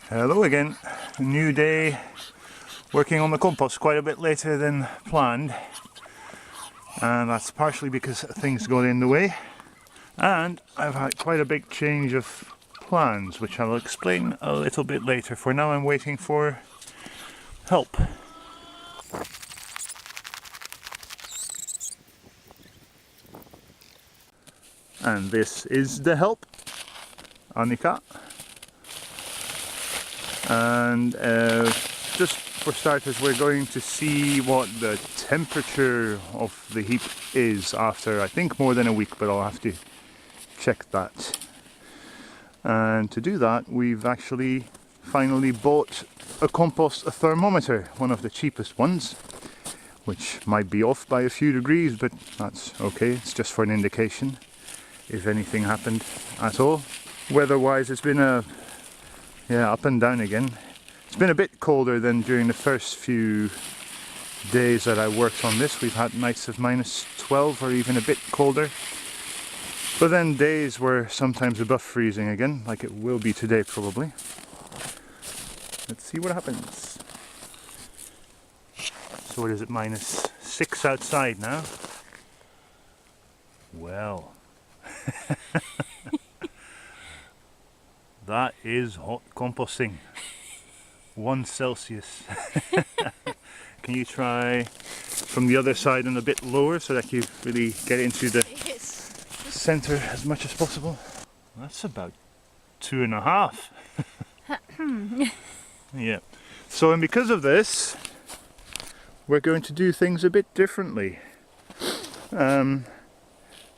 Hello again. A new day, working on the compost quite a bit later than planned, and that's partially because things got in the way, and I've had quite a big change of plans which I'll explain a little bit later. For now I'm waiting for help. And this is the help, Annika. And just for starters, we're going to see what the temperature of the heap is after, I think, more than a week, but I'll have to check that. And to do that, we've actually finally bought a compost thermometer, one of the cheapest ones, which might be off by a few degrees, but that's okay. It's just for an indication if anything happened at all. Weather-wise, it's been up and down again. It's been a bit colder than during the first few days that I worked on this. We've had nights of -12 or even a bit colder. But then days were sometimes above freezing again, like it will be today probably. Let's see what happens. So what is it, -6 outside now? Well. That is hot composting. 1 Celsius. Can you try from the other side and a bit lower so that you really get into the center as much as possible? That's about 2.5. Yeah. So, and because of this, we're going to do things a bit differently.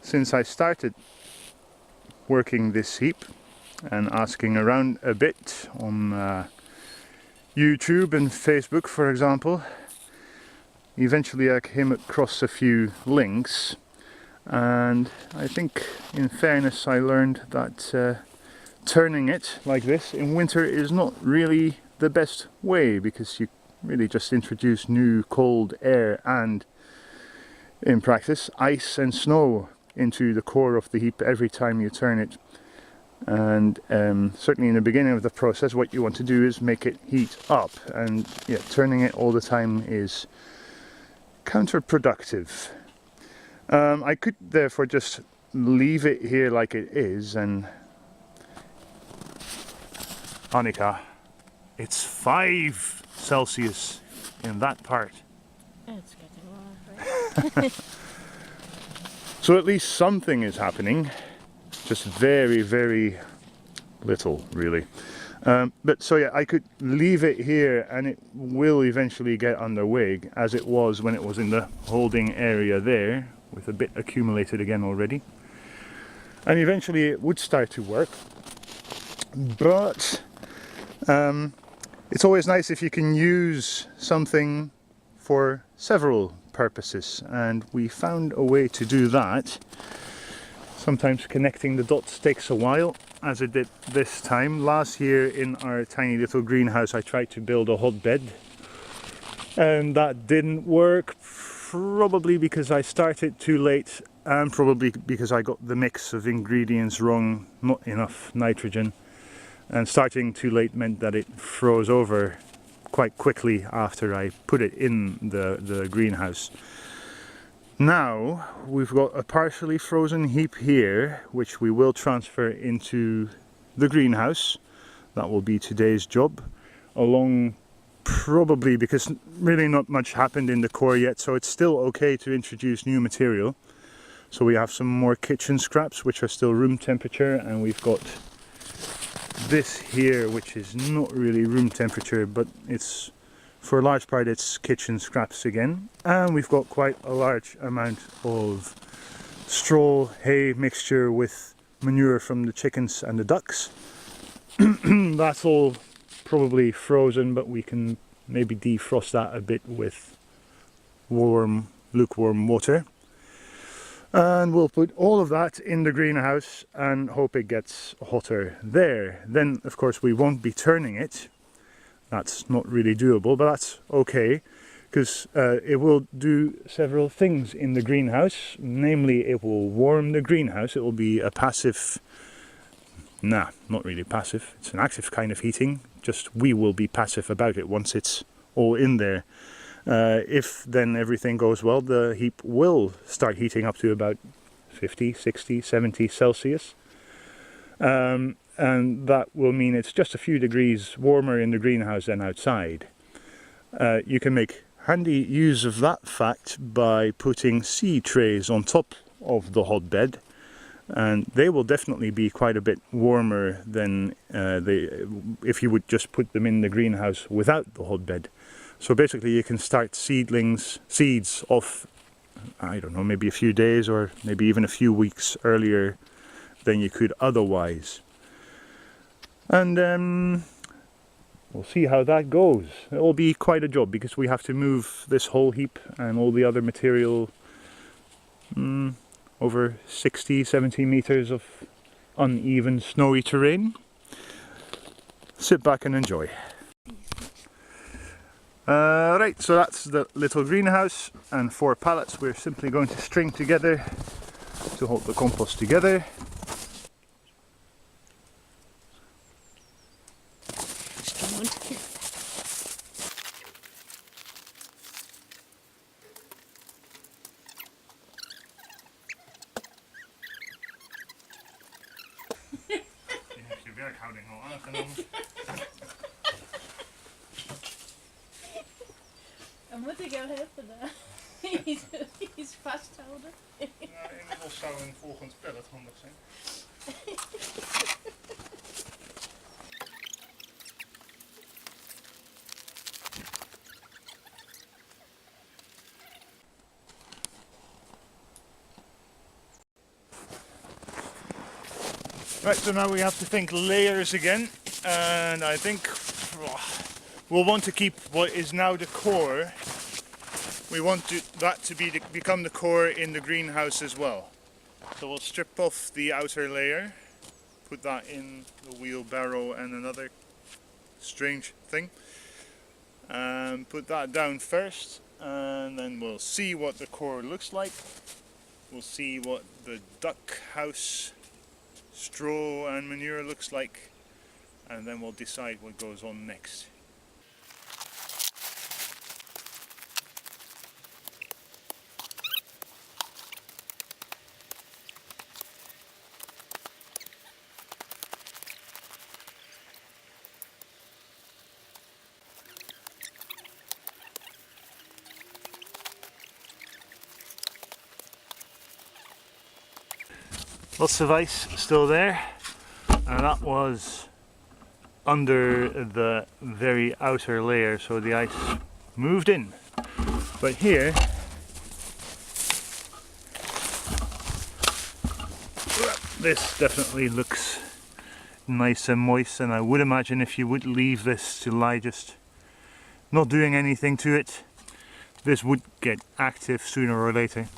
Since I started working this heap and asking around a bit on YouTube and Facebook, for example, eventually I came across a few links, and I think in fairness I learned that turning it like this in winter is not really the best way, because you really just introduce new cold air and, in practice, ice and snow into the core of the heap every time you turn it. And certainly in the beginning of the process, what you want to do is make it heat up, and yeah, turning it all the time is counterproductive. I could therefore just leave it here like it is, and Annika, it's 5 Celsius in that part. It's getting warmer, right? So at least something is happening. Just very, very little, really. But so yeah, I could leave it here and it will eventually get underway, as it was when it was in the holding area there, with a bit accumulated again already. And eventually it would start to work. But it's always nice if you can use something for several purposes, and we found a way to do that. Sometimes connecting the dots takes a while, as it did this time. Last year in our tiny little greenhouse I tried to build a hotbed, and that didn't work, probably because I started too late, and probably because I got the mix of ingredients wrong, not enough nitrogen, and starting too late meant that it froze over quite quickly after I put it in the greenhouse. Now we've got a partially frozen heap here, which we will transfer into the greenhouse. That will be today's job, along probably because really not much happened in the core yet, so it's still okay to introduce new material. So we have some more kitchen scraps which are still room temperature, and we've got this here which is not really room temperature, but it's, for a large part, it's kitchen scraps again. And we've got quite a large amount of straw hay mixture with manure from the chickens and the ducks. That's all probably frozen, but we can maybe defrost that a bit with lukewarm water. And we'll put all of that in the greenhouse and hope it gets hotter there. Then of course we won't be turning it. That's not really doable, but that's okay, because it will do several things in the greenhouse. Namely, it will warm the greenhouse. It will be a passive Nah, not really passive. It's an active kind of heating, just we will be passive about it once it's all in there. If then everything goes well, the heap will start heating up to about 50, 60, 70 Celsius. And that will mean it's just a few degrees warmer in the greenhouse than outside. You can make handy use of that fact by putting seed trays on top of the hotbed, and they will definitely be quite a bit warmer than if you would just put them in the greenhouse without the hotbed. So basically you can start seeds off, I don't know, maybe a few days or maybe even a few weeks earlier than you could otherwise. And we'll see how that goes. It will be quite a job because we have to move this whole heap and all the other material over 60-70 meters of uneven snowy terrain. Sit back and enjoy. Right, so that's the little greenhouse and 4 pallets we're simply going to string together to hold the compost together. En moet ik jou helpen daar? Iets vasthouden. Ja, inmiddels zou een volgend pallet handig zijn. Right, so now we have to think layers again, and I think we'll want to keep what is now the core. We want that to become the core in the greenhouse as well. So we'll strip off the outer layer, put that in the wheelbarrow and another strange thing, and put that down first, and then we'll see what the core looks like. We'll see what the duck house straw and manure looks like, and then we'll decide what goes on next. Lots of ice still there, and that was under the very outer layer, so the ice moved in. But here, this definitely looks nice and moist, and I would imagine if you would leave this to lie just not doing anything to it, this would get active sooner or later.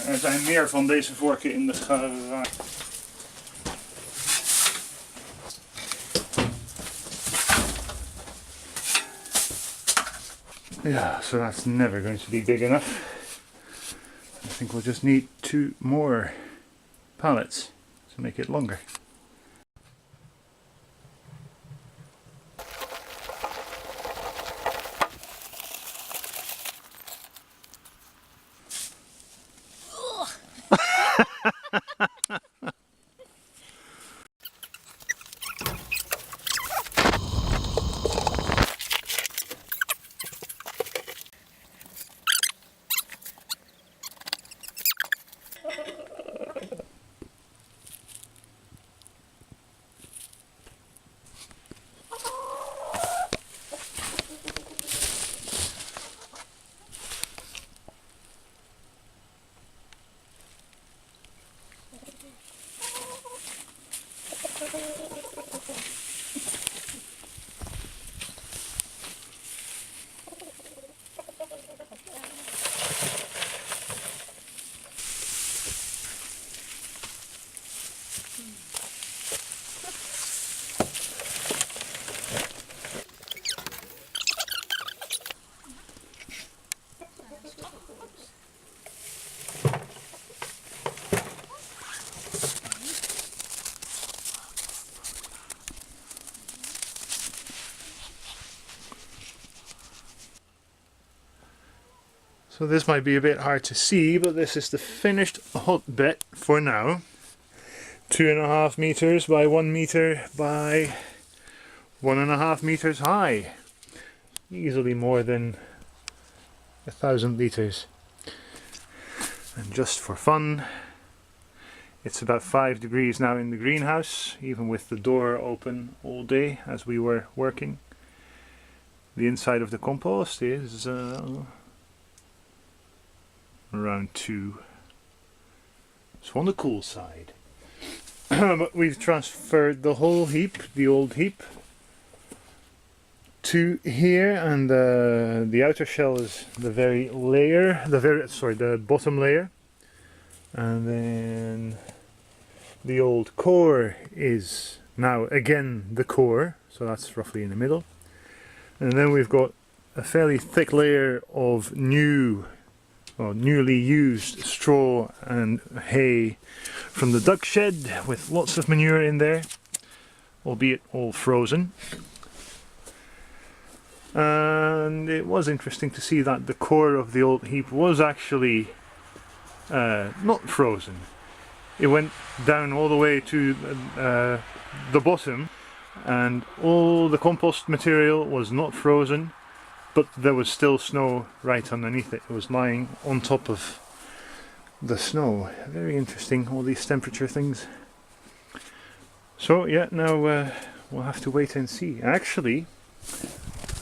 Er zijn meer van deze vorken in de garage. Yeah, so that's never going to be big enough. I think we'll just need 2 more pallets to make it longer. So this might be a bit hard to see, but this is the finished hotbed for now. 2.5 meters by 1 meter by 1.5 meters high. Easily more than 1,000 liters. And just for fun, it's about 5 degrees now in the greenhouse, even with the door open all day as we were working. The inside of the compost is around 2. So on the cool side. But we've transferred the whole heap, the old heap, to here, and the outer shell is the bottom layer, and then the old core is now again the core, so that's roughly in the middle, and then we've got a fairly thick layer of newly used straw and hay from the duck shed, with lots of manure in there, albeit all frozen. And it was interesting to see that the core of the old heap was actually not frozen. It went down all the way to the bottom, and all the compost material was not frozen, but there was still snow right underneath it. It was lying on top of the snow. Very interesting, all these temperature things. So yeah, now we'll have to wait and see. Actually,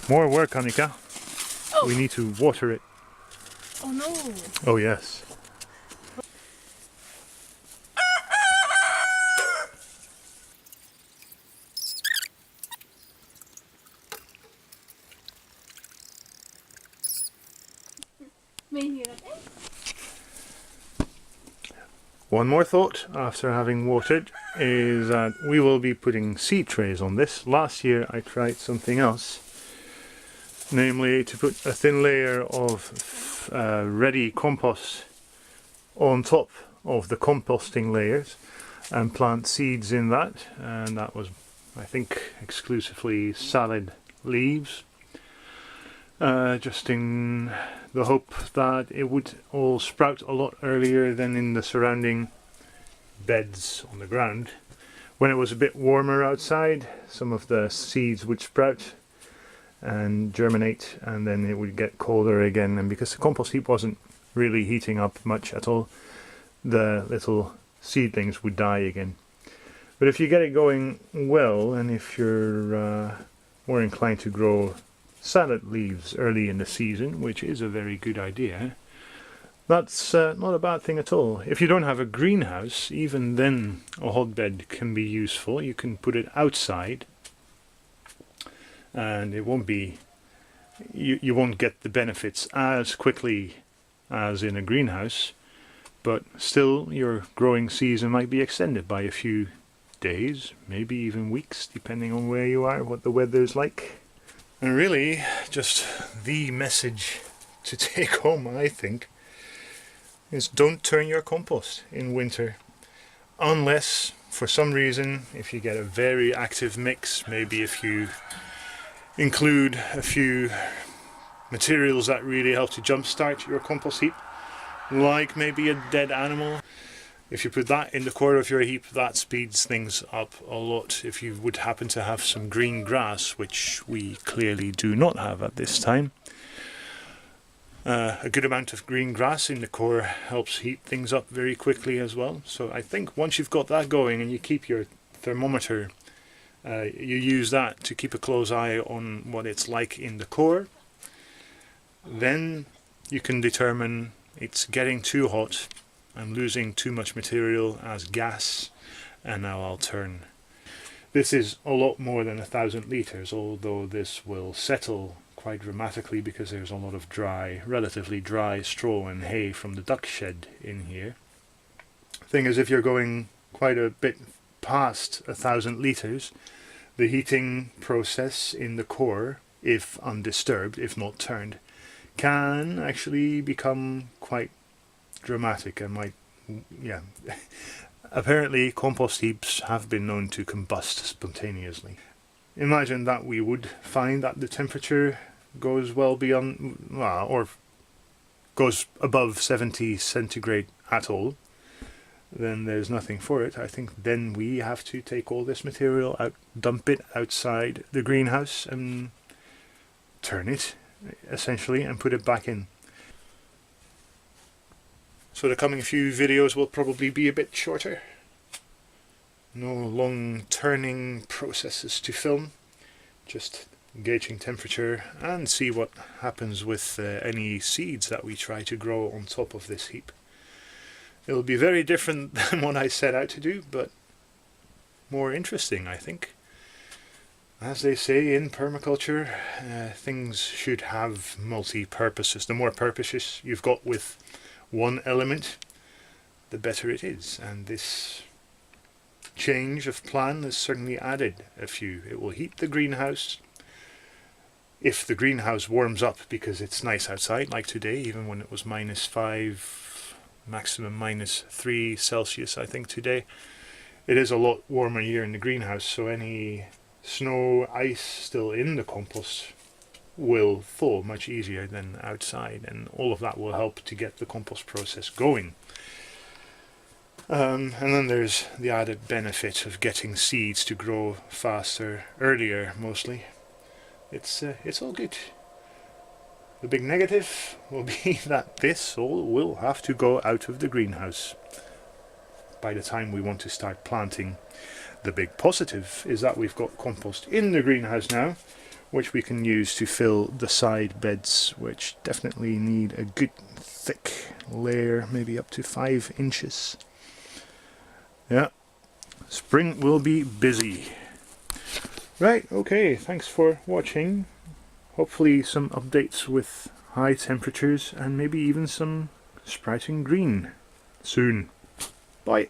more work, Annika. Oh. We need to water it. Oh no! Oh yes. One more thought after having watered is that we will be putting seed trays on this. Last year I tried something else, namely to put a thin layer of ready compost on top of the composting layers and plant seeds in that, and that was, I think, exclusively salad leaves, just in the hope that it would all sprout a lot earlier than in the surrounding beds on the ground. When it was a bit warmer outside, some of the seeds would sprout and germinate, and then it would get colder again, and because the compost heap wasn't really heating up much at all, the little seedlings would die again. But if you get it going well, and if you're more inclined to grow salad leaves early in the season, which is a very good idea, that's not a bad thing at all. If you don't have a greenhouse, even then a hotbed can be useful. You can put it outside, and it won't be, you won't get the benefits as quickly as in a greenhouse, but still your growing season might be extended by a few days, maybe even weeks, depending on where you are, what the weather is like. And really, just the message to take home, I think, is don't turn your compost in winter, unless for some reason, if you get a very active mix, maybe if you include a few materials that really help to jumpstart your compost heap, like maybe a dead animal. If you put that in the core of your heap, that speeds things up a lot. If you would happen to have some green grass, which we clearly do not have at this time, a good amount of green grass in the core helps heat things up very quickly as well. So I think once you've got that going and you keep your thermometer, you use that to keep a close eye on what it's like in the core, then you can determine it's getting too hot, I'm losing too much material as gas, and now I'll turn. This is a lot more than 1,000 litres, although this will settle quite dramatically because there's a lot of dry, relatively dry straw and hay from the duck shed in here. Thing is, if you're going quite a bit past 1,000 litres, the heating process in the core, if undisturbed, if not turned, can actually become quite dramatic and might, yeah. Apparently compost heaps have been known to combust spontaneously. Imagine that we would find that the temperature goes well beyond, well, or goes above 70 centigrade at all, then there's nothing for it. I think then we have to take all this material out, dump it outside the greenhouse and turn it essentially and put it back in. So the coming few videos will probably be a bit shorter. No long turning processes to film, just gauging temperature and see what happens with any seeds that we try to grow on top of this heap. It'll be very different than what I set out to do, but more interesting, I think. As they say in permaculture, things should have multi-purposes. The more purposes you've got with one element, the better it is. And this change of plan has certainly added a few. It will heat the greenhouse. If the greenhouse warms up because it's nice outside, like today, even when it was -5, maximum -3 Celsius, I think today, it is a lot warmer here in the greenhouse, so any snow, ice still in the compost will thaw much easier than outside, and all of that will help to get the compost process going. And then there's the added benefit of getting seeds to grow faster, earlier mostly. It's all good. The big negative will be that this all will have to go out of the greenhouse by the time we want to start planting. The big positive is that we've got compost in the greenhouse now, which we can use to fill the side beds, which definitely need a good thick layer, maybe up to 5 inches. Yeah, spring will be busy. Right, okay, thanks for watching. Hopefully some updates with high temperatures and maybe even some sprouting green soon. Bye.